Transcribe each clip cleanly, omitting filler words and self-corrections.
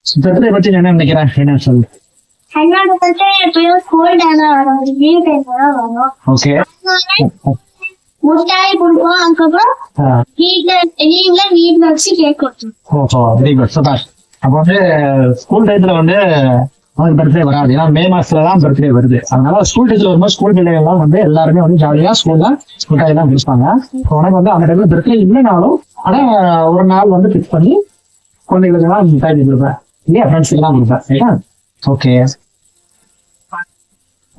Birthday பத்தி என்ன நினைக்கிறேன், என்ன சொல்லு. என்னோட பர்த்டே எப்பயும் கோல்ட் ஆனால் வரும், லீவ் டைம் தான் வரும். ஓகே. முட்டாய் கொடுப்போம், அதுக்கப்புறம் வீட்டுல வச்சு கேக் கொடுத்தோம். ஓஹோ, வெரி குட், சூப்பர். அப்போ வந்து ஸ்கூல் டயத்துல வந்து அவனுக்கு பர்த்டே வராது, ஏன்னா மே மாசத்துல தான் பர்த்டே வருது. அதனால ஸ்கூல் டயத்துல வரும்போது ஸ்கூல் பிள்ளைகள்லாம் வந்து எல்லாருமே வந்து ஜாலியா ஸ்கூல்ல முட்டாய் எல்லாம் கொடுப்பாங்க. உனக்கு வந்து அந்த டைம்ல பர்த்டே இல்லைனாலும் ஆனா ஒரு நாள் வந்து பிக்ஸ் பண்ணி குழந்தைகளுக்கு எல்லாம் முட்டாய் கொடுப்பேன் இல்லையா, ஃப்ரெண்ட்ஸுக்கு எல்லாம் கொடுப்பேன். சரியா? ஓகே.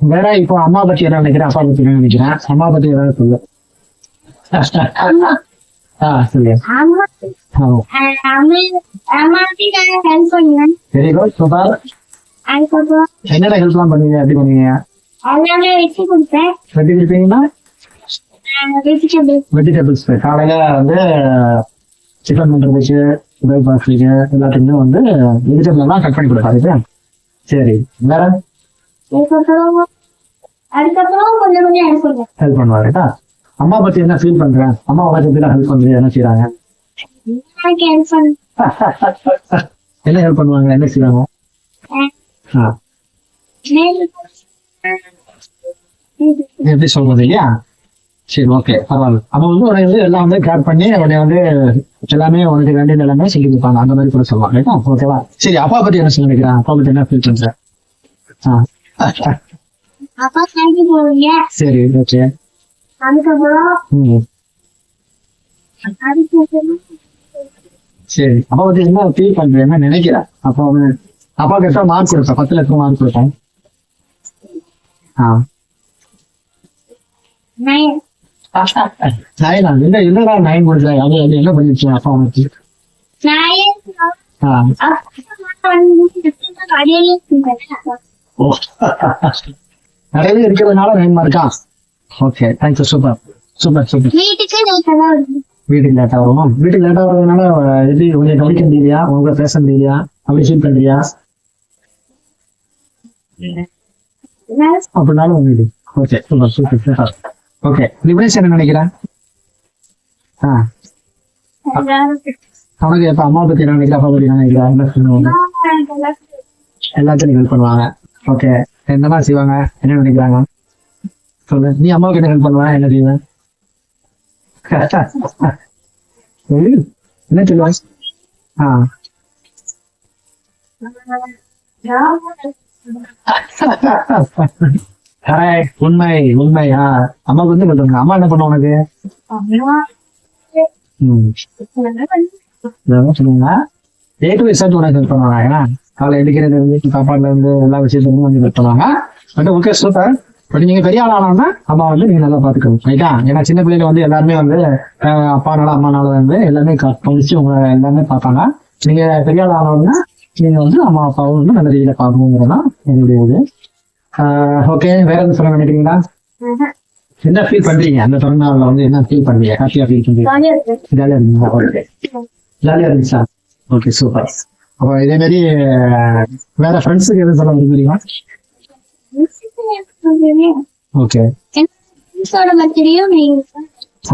வேற இப்போ அம்மா பத்தி என்ன நினைக்கிறேன், அப்பா பத்தி என்ன நினைக்கிறேன், அம்மா பத்தி ஏதாவது சொல்லு. சொல்லு. Very good, super. என்னடா ஹெல்ப் எல்லாம் பண்ணுவீங்க, எப்படி பண்ணுவீங்க? வெட்டி கொடுப்பீங்கன்னா வெஜிடபிள்ஸ் காலையில வந்து சிக்கன் பண்றதுக்கு பிரேக்ஃபாஸ்ட்டுக்கு எல்லாத்துக்குமே வந்து வெஜிடபிள் எல்லாம் கட் பண்ணி கொடுப்பாரு. சரி, வேற ஹெல்ப் பண்ணுவாரு. அம்மா பத்தி என்ன ஃபீல் பண்றேன், அம்மா பத்தி ஹெல்ப் பண்றீங்க, என்ன செய்யறாங்க, என்ன ஹெல்ப் பண்ணுவாங்க, என்ன செய்வாங்க? எப்படி சொல்றது இல்லையா? சரி, ஓகே, பரவாயில்ல. அப்ப வந்து உனக்கு வந்து எல்லாம் வந்து கேர் பண்ணி உடனே வந்து எல்லாமே உனக்கு வேண்டியது எல்லாமே சொல்லி கொடுப்பாங்க, அந்த மாதிரி கூட சொல்லுவாங்க. ஓகேவா? சரி, அப்பா பத்தி என்ன சொல்ல நினைக்கிறேன், அப்பா பத்தி என்ன ஃபீல் பண்ற? சரி, ஓகே. சரி, அப்பா பத்தி என்ன ஃபீல் பண்ற, என்ன நினைக்கிறேன்? அப்பா வந்து அப்பாவுக்கு எத்தனை மார்க் கொடுப்பேன், 10ல் எத்தனை மார்க் கொடுப்பேன்? என்னடா 9 கொடுத்தேன், அது என்ன பண்ணிருச்சு அப்பா உனக்கு? நிறையவே இருக்கிறதுனால 9 மார்க்கா? Okay, thank you, super super super. வீட்டுக்கு லேட்டா வரும், வீட்டுக்கு லேட்டா வர்றதுனால எப்படி உங்களை கவனிக்க முடியலையா, உங்க பேச முடியலையா, அப்படி ஃபீல் பண்றியா? அப்படின்னாலும் வீடு. Okay, super super super. Okay, liberation என்ன நினைக்கிறேன்? அவனுக்கு எப்ப அம்மா பத்தி என்ன நினைக்கிறா, அப்பா பத்தி என்ன நினைக்கிறா, என்ன சொல்லுவாங்க? எல்லாத்தையும் ஹெல்ப் பண்ணுவாங்க. ஓகே, என்னமா செய்வாங்க, என்ன நினைக்கிறாங்க சொல்லு. நீ அம்மாவுக்கு என்ன ஹெல்ப் பண்ணுவ, என்ன செய்வேன், என்ன சொல்லுவாங்க? உண்மை உண்மை. அம்மாவுக்கு வந்து சொல்லுங்க, அம்மா என்ன பண்ணுவோம் உனக்கு? சொல்லுங்க, ஏ டு இசட் உனக்கு ஹெல்ப் பண்ணுவாங்க. ஏன்னா காலை எடுக்கிறது இருந்து சாப்பாடுல இருந்து எல்லா விஷயத்துக்கும் வந்து ஹெல்ப் பண்ணுவாங்க. But okay, super. பட் நீங்க பெரிய ஆள் ஆனோம்னா அம்மா வந்து நீங்க நல்லா பாத்துக்கணும், ரைட்டா? ஏன்னா சின்ன பிள்ளைங்க வந்து எல்லாருமே வந்து அப்பானால அம்மானால வந்து எல்லாமே கவனிச்சு உங்க எல்லாமே பார்ப்பாங்க. நீங்க பெரிய ஆள் ஆனோம்னா நீங்க வந்து அம்மா அப்பாவும் வந்து நல்ல ரீதியில பார்க்கணுங்கிறதான் என்னுடைய இது. ஓகே, வேற எதுவும் சொல்ல நினைக்கிறீங்களா? என்ன ஃபீல் பண்றீங்க அந்த பிறந்த நாள்ல வந்து, என்ன ஃபீல் பண்றீங்க, ஹாப்பியா ஃபீல் பண்றீங்க, ஜாலியா இருந்தீங்களா? ஓகே, ஜாலியா இருந்துச்சா? Okay, super. அப்போ இதே மாதிரி வேற ஃப்ரெண்ட்ஸுக்கு எதுவும் சொல்ல விரும்புறீங்களா? ஓகே.